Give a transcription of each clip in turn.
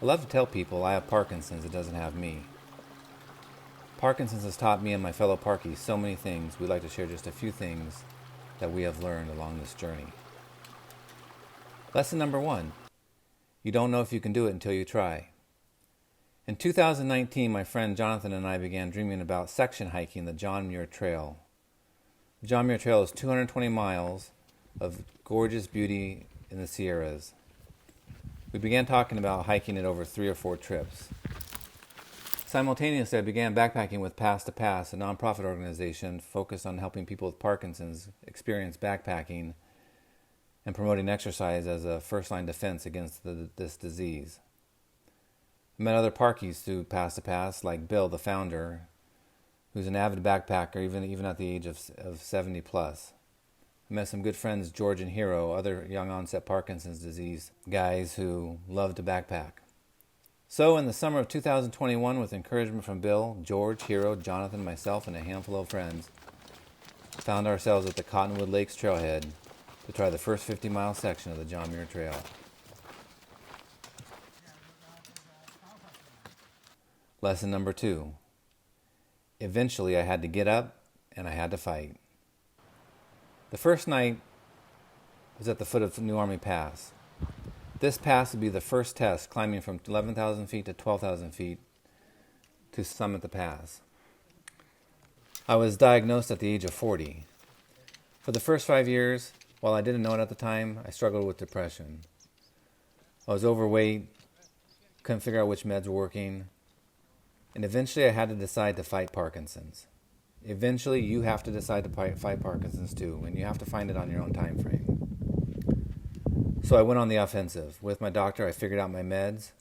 I love to tell people I have Parkinson's, it doesn't have me. Parkinson's has taught me and my fellow Parkies so many things. We'd like to share just a few things that we have learned along this journey. Lesson number 1. You don't know if you can do it until you try. In 2019, my friend Jonathan and I began dreaming about section hiking the John Muir Trail. The John Muir Trail is 220 miles of gorgeous beauty in the Sierras. We began talking about hiking it over 3 or 4 trips. Simultaneously, I began backpacking with Pass to Pass, a nonprofit organization focused on helping people with Parkinson's experience backpacking and promoting exercise as a first-line defense against this disease. I met other Parkies through Pass to Pass, like Bill, the founder, who's an avid backpacker, even at the age of 70 plus. I met some good friends, George and Hero, other young-onset Parkinson's disease guys who love to backpack. So in the summer of 2021, with encouragement from Bill, George, Hero, Jonathan, myself, and a handful of friends, found ourselves at the Cottonwood Lakes trailhead to try the first 50-mile section of the John Muir Trail. Lesson number 2. Eventually, I had to get up and I had to fight. The first night was at the foot of New Army Pass. This pass would be the first test, climbing from 11,000 feet to 12,000 feet to summit the pass. I was diagnosed at the age of 40. For the first 5 years, while I didn't know it at the time, I struggled with depression. I was overweight, couldn't figure out which meds were working, and eventually I had to decide to fight Parkinson's. Eventually, you have to decide to fight Parkinson's too, and you have to find it on your own time frame. So I went on the offensive. With my doctor, I figured out my meds.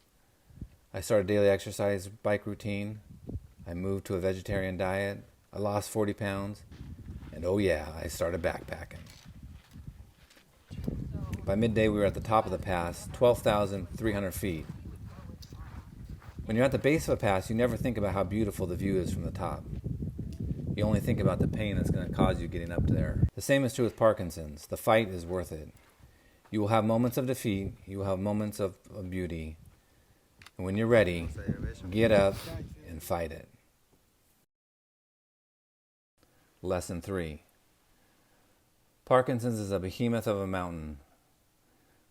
I started a daily exercise bike routine. I moved to a vegetarian diet. I lost 40 pounds. And oh yeah, I started backpacking. By midday, we were at the top of the pass, 12,300 feet. When you're at the base of a pass, you never think about how beautiful the view is from the top. You only think about the pain that's going to cause you getting up there. The same is true with Parkinson's. The fight is worth it. You will have moments of defeat. You will have moments of beauty. And when you're ready, get up and fight it. Lesson 3. Parkinson's is a behemoth of a mountain.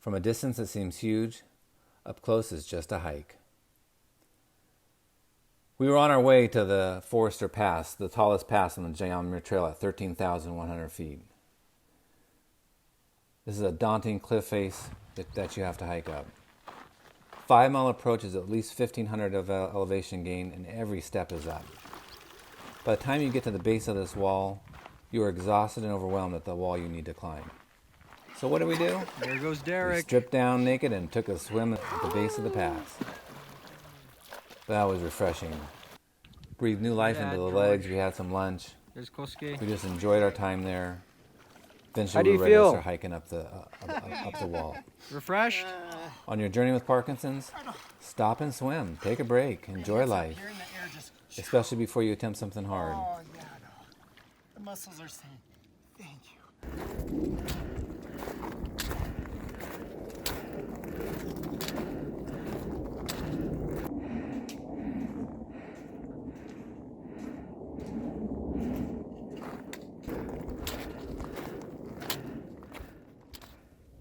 From a distance it seems huge. Up close it's just a hike. We were on our way to the Forester Pass, the tallest pass on the John Muir Trail at 13,100 feet. This is a daunting cliff face that you have to hike up. 5-mile approach is at least 1,500 of elevation gain, and every step is up. By the time you get to the base of this wall, you are exhausted and overwhelmed at the wall you need to climb. So what do? There goes Derek. We stripped down naked and took a swim at the base of the pass. That was refreshing. Breathed new life into the legs. We had some lunch. There's Kosuke. We just enjoyed our time there. Eventually, How do we you were ready to feel? start hiking up the wall. Refreshed? On your journey with Parkinson's, stop and swim. Take a break. Enjoy life. Especially before you attempt something hard. Oh, yeah, no. The muscles are saying, thank you.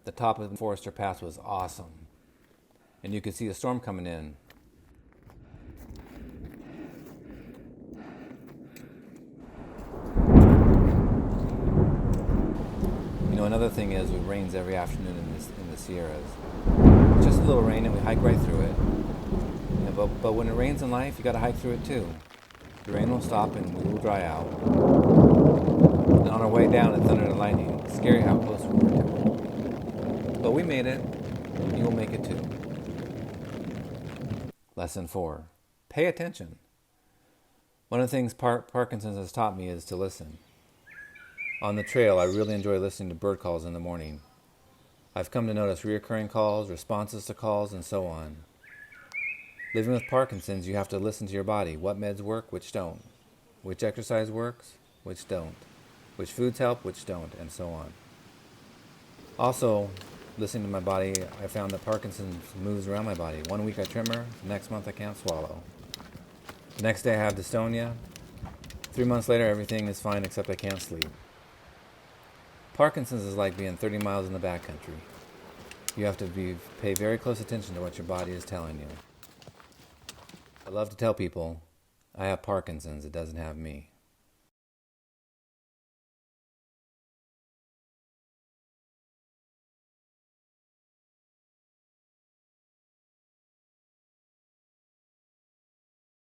The top of the Forester Pass was awesome. And you could see a storm coming in. You know, another thing is it rains every afternoon in the Sierras. Just a little rain and we hike right through it. Yeah, but when it rains in life, you got to hike through it too. The rain will stop and we will dry out. And on our way down, it thundered and lightning. It's scary how close we were to it. But we made it. You will make it too. Lesson 4. Pay attention. One of the things Parkinson's has taught me is to listen. On the trail, I really enjoy listening to bird calls in the morning. I've come to notice recurring calls, responses to calls, and so on. Living with Parkinson's, you have to listen to your body. What meds work, which don't. Which exercise works, which don't. Which foods help, which don't, and so on. Also, listening to my body, I found that Parkinson's moves around my body. 1 week I tremor, the next month I can't swallow. The next day I have dystonia. 3 months later, everything is fine except I can't sleep. Parkinson's is like being 30 miles in the backcountry. You have to pay very close attention to what your body is telling you. I love to tell people, I have Parkinson's, it doesn't have me.